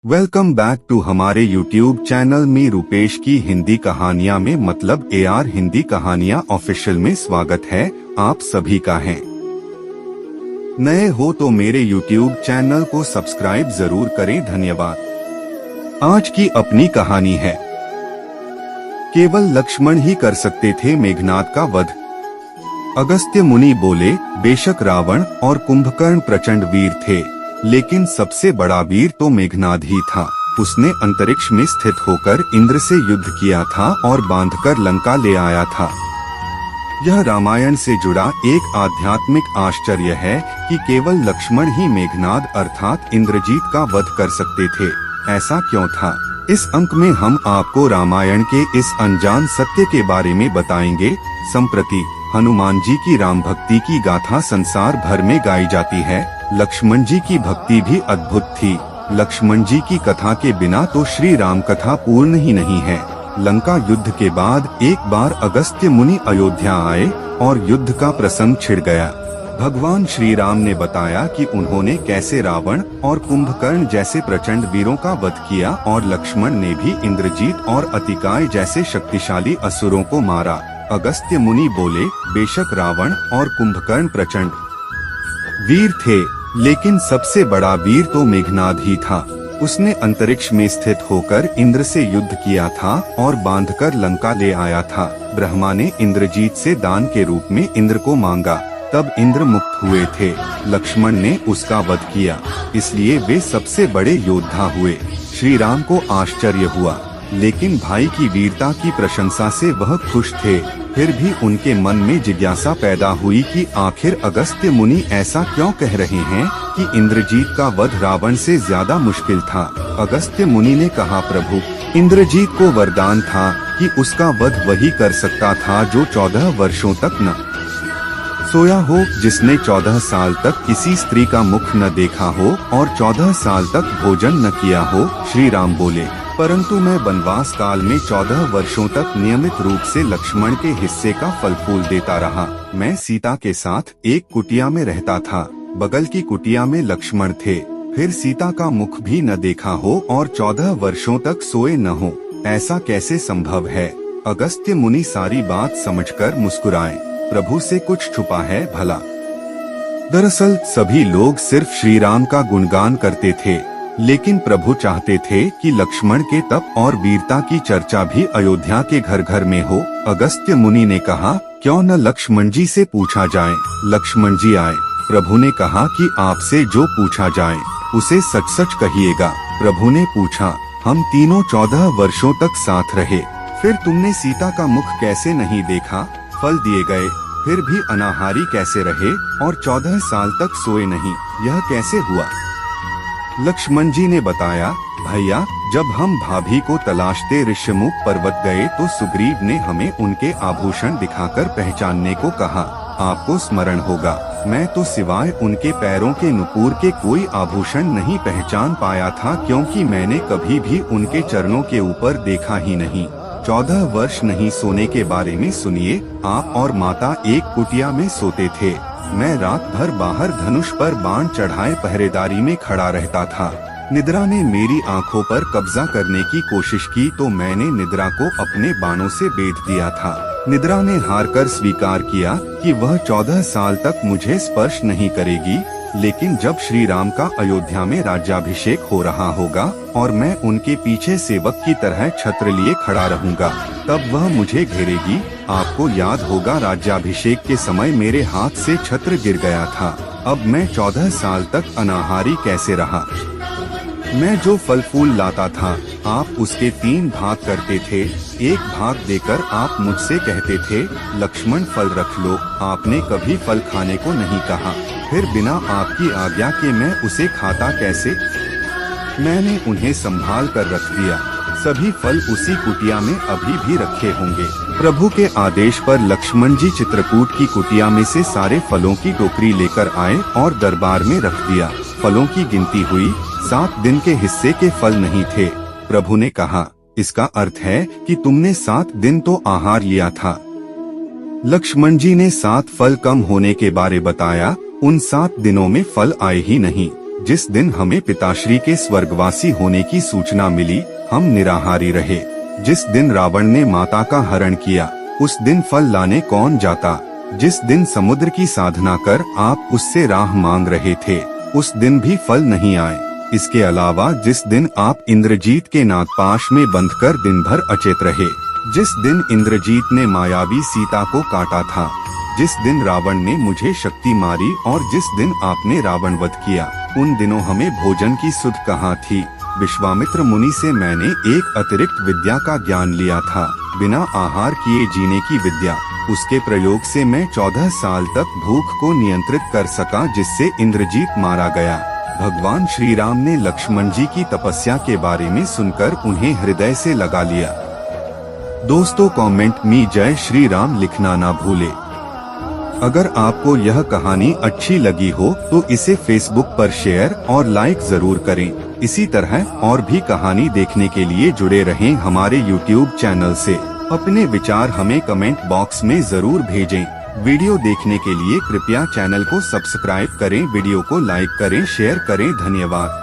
Welcome back to हमारे YouTube channel में रूपेश की हिंदी कहानियाँ में मतलब AR हिंदी कहानियाँ ऑफिशियल में स्वागत है आप सभी का है। नए हो तो मेरे YouTube चैनल को सब्सक्राइब जरूर करें, धन्यवाद। आज की अपनी कहानी है, केवल लक्ष्मण ही कर सकते थे मेघनाद का वध। अगस्त्य मुनि बोले, बेशक रावण और कुंभकर्ण प्रचंड वीर थे, लेकिन सबसे बड़ा वीर तो मेघनाद ही था। उसने अंतरिक्ष में स्थित होकर इंद्र से युद्ध किया था और बांधकर लंका ले आया था। यह रामायण से जुड़ा एक आध्यात्मिक आश्चर्य है कि केवल लक्ष्मण ही मेघनाद अर्थात इंद्रजीत का वध कर सकते थे। ऐसा क्यों था? इस अंक में हम आपको रामायण के इस अनजान सत्य के बारे में बताएंगे। संप्रति हनुमान जी की राम भक्ति की गाथा संसार भर में गाई जाती है। लक्ष्मण जी की भक्ति भी अद्भुत थी। लक्ष्मण जी की कथा के बिना तो श्री राम कथा पूर्ण ही नहीं है। लंका युद्ध के बाद एक बार अगस्त्य मुनि अयोध्या आए और युद्ध का प्रसंग छिड़ गया। भगवान श्री राम ने बताया कि उन्होंने कैसे रावण और कुंभकर्ण जैसे प्रचंड वीरों का वध किया और लक्ष्मण ने भी इंद्रजीत और अतिकाय जैसे शक्तिशाली असुरों को मारा। अगस्त्य मुनि बोले, बेशक रावण और कुंभकर्ण प्रचंड वीर थे, लेकिन सबसे बड़ा वीर तो मेघनाद ही था। उसने अंतरिक्ष में स्थित होकर इंद्र से युद्ध किया था और बांधकर लंका ले आया था। ब्रह्मा ने इंद्रजीत से दान के रूप में इंद्र को मांगा, तब इंद्र मुक्त हुए थे। लक्ष्मण ने उसका वध किया, इसलिए वे सबसे बड़े योद्धा हुए। श्री राम को आश्चर्य हुआ, लेकिन भाई की वीरता की प्रशंसा से वह खुश थे। फिर भी उनके मन में जिज्ञासा पैदा हुई कि आखिर अगस्त्य मुनि ऐसा क्यों कह रहे हैं कि इंद्रजीत का वध रावण से ज्यादा मुश्किल था। अगस्त्य मुनि ने कहा, प्रभु, इंद्रजीत को वरदान था कि उसका वध वही कर सकता था जो 14 वर्षों तक न सोया हो, जिसने 14 साल तक किसी स्त्री का मुख न देखा हो और 14 साल तक भोजन न किया हो। श्री राम बोले, परंतु मैं वनवास काल में 14 वर्षों तक नियमित रूप से लक्ष्मण के हिस्से का फल फूल देता रहा। मैं सीता के साथ एक कुटिया में रहता था। बगल की कुटिया में लक्ष्मण थे। फिर सीता का मुख भी न देखा हो और 14 वर्षों तक सोए न हो, ऐसा कैसे संभव है? अगस्त्य मुनि सारी बात समझकर मुस्कुराए, प्रभु से कुछ छुपा है भला? दरअसल सभी लोग सिर्फ श्री राम का गुणगान करते थे, लेकिन प्रभु चाहते थे कि लक्ष्मण के तप और वीरता की चर्चा भी अयोध्या के घर घर में हो। अगस्त्य मुनि ने कहा, क्यों न लक्ष्मण जी से पूछा जाए। लक्ष्मण जी आए। प्रभु ने कहा कि आपसे जो पूछा जाए उसे सच सच कहिएगा। प्रभु ने पूछा, हम तीनों 14 वर्षों तक साथ रहे, फिर तुमने सीता का मुख कैसे नहीं देखा? फल दिए गए, फिर भी अनाहारी कैसे रहे और 14 साल तक सोए नहीं, यह कैसे हुआ? लक्ष्मण जी ने बताया, भैया, जब हम भाभी को तलाशते ऋष्यमुख पर्वत गए तो सुग्रीव ने हमें उनके आभूषण दिखाकर पहचानने को कहा। आपको स्मरण होगा, मैं तो सिवाय उनके पैरों के नुपुर के कोई आभूषण नहीं पहचान पाया था, क्योंकि मैंने कभी भी उनके चरणों के ऊपर देखा ही नहीं। 14 वर्ष नहीं सोने के बारे में सुनिए, आप और माता एक कुटिया में सोते थे। मैं रात भर बाहर धनुष पर बाण चढ़ाए पहरेदारी में खड़ा रहता था। निद्रा ने मेरी आंखों पर कब्जा करने की कोशिश की तो मैंने निद्रा को अपने बाणों से बेध दिया था। निद्रा ने हारकर स्वीकार किया कि वह 14 साल तक मुझे स्पर्श नहीं करेगी, लेकिन जब श्री राम का अयोध्या में राज्याभिषेक हो रहा होगा और मैं उनके पीछे सेवक की तरह छत्र लिए खड़ा रहूंगा, तब वह मुझे घेरेगी। आपको याद होगा, राज्याभिषेक के समय मेरे हाथ से छत्र गिर गया था। अब मैं 14 साल तक अनाहारी कैसे रहा? मैं जो फल फूल लाता था, आप उसके 3 भाग करते थे। एक भाग देकर आप मुझसे कहते थे, लक्ष्मण फल रख लो। आपने कभी फल खाने को नहीं कहा, फिर बिना आपकी आज्ञा के मैं उसे खाता कैसे? मैंने उन्हें संभाल कर रख दिया। सभी फल उसी कुटिया में अभी भी रखे होंगे। प्रभु के आदेश पर लक्ष्मण जी चित्रकूट की कुटिया में से सारे फलों की टोकरी लेकर आए और दरबार में रख दिया। फलों की गिनती हुई, 7 दिन के हिस्से के फल नहीं थे। प्रभु ने कहा, इसका अर्थ है कि तुमने 7 दिन तो आहार लिया था। लक्ष्मण जी ने 7 फल कम होने के बारे बताया। उन 7 दिनों में फल आए ही नहीं। जिस दिन हमें पिताश्री के स्वर्गवासी होने की सूचना मिली, हम निराहारी रहे। जिस दिन रावण ने माता का हरण किया, उस दिन फल लाने कौन जाता। जिस दिन समुद्र की साधना कर आप उससे राह मांग रहे थे, उस दिन भी फल नहीं आए। इसके अलावा जिस दिन आप इंद्रजीत के नागपाश में बंधकर दिन भर अचेत रहे, जिस दिन इंद्रजीत ने मायावी सीता को काटा था, जिस दिन रावण ने मुझे शक्ति मारी और जिस दिन आपने रावण वध किया, उन दिनों हमें भोजन की सुध कहाँ थी। विश्वामित्र मुनि से मैंने एक अतिरिक्त विद्या का ज्ञान लिया था, बिना आहार किए जीने की विद्या। उसके प्रयोग से मैं 14 साल तक भूख को नियंत्रित कर सका, जिससे इंद्रजीत मारा गया। भगवान श्री राम ने लक्ष्मण जी की तपस्या के बारे में सुनकर उन्हें हृदय से लगा लिया। दोस्तों, कमेंट में जय श्री राम लिखना ना भूले। अगर आपको यह कहानी अच्छी लगी हो तो इसे फेसबुक पर शेयर और लाइक जरूर करें। इसी तरह और भी कहानी देखने के लिए जुड़े रहें हमारे YouTube चैनल से। अपने विचार हमें कमेंट बॉक्स में जरूर भेजें। वीडियो देखने के लिए कृपया चैनल को सब्सक्राइब करें, वीडियो को लाइक करें, शेयर करें। धन्यवाद।